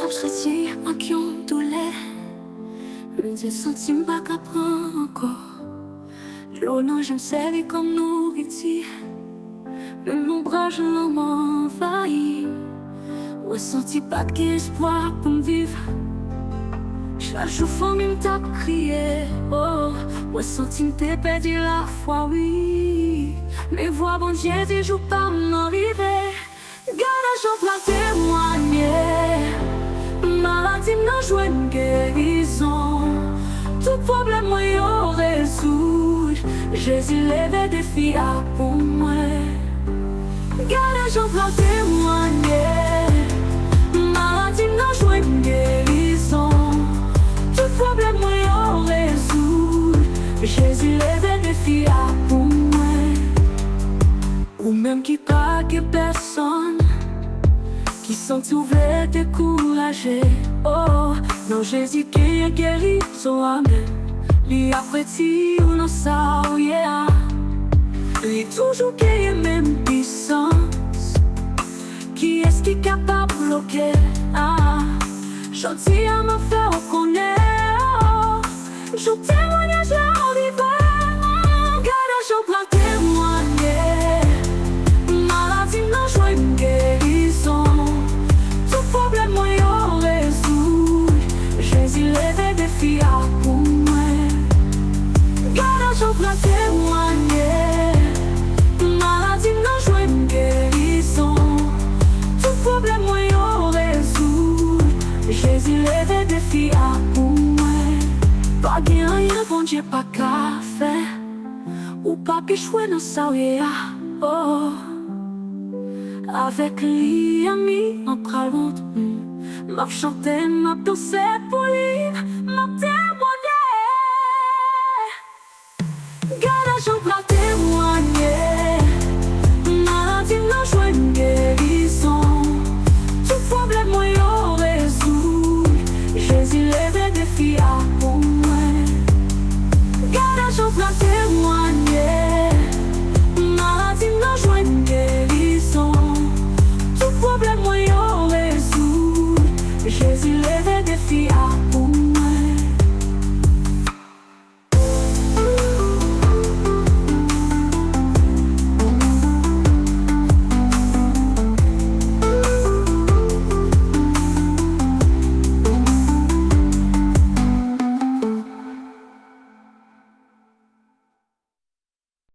chrétien, moi qui ont doulé. Des centimes pas qu'à prendre encore. L'eau, non, je me servis comme nourriture. Mais mon bras, je m'envahit. Ouais, senti pas d'espoir pour me vivre. Chaque jour, faut même t'a crié. Oh, ouais, senti que t'es perdu la foi, oui. Mais vois, bon Dieu, des jours pas m'arriver. Garde, j'en peux témoigner. Maladie, non, jouer une guérison. Tout problème, moi, y'en résout. Jésus lève des filles pour moi. Garde, j'en peux témoigner. Maladie, non, jouer une guérison. Tout problème, moi, y'en résout. Jésus lève des filles pour moi. Ou même qui pas que personne qui sont ouverts, découragés. Oh, non, Jésus qui est guéri, so amen. Lui après-ti ou non ça, oh yeah. Lui toujours qui est même puissance. Qui est-ce qui est capable de bloquer? Ah, gentil à me faire reconnaître. Je témoignage là en hiver. Garde, je peux témoigner. Maladie, non, je une guérison. Tout problème, moi, y'en résout. Jésus lève des filles pour moi. Garde, je peux témoigner. Maladie, non, je une guérison. Tout problème, moi, y'en résout. Jésus lève des filles pour moi. Pas bien, rien, bon Dieu, pas qu'à faire. Ou pas péchouer dans sa vie. Oh, avec lui, ami, en parlant. M'a chanté, m'a dansé pour lui, m'a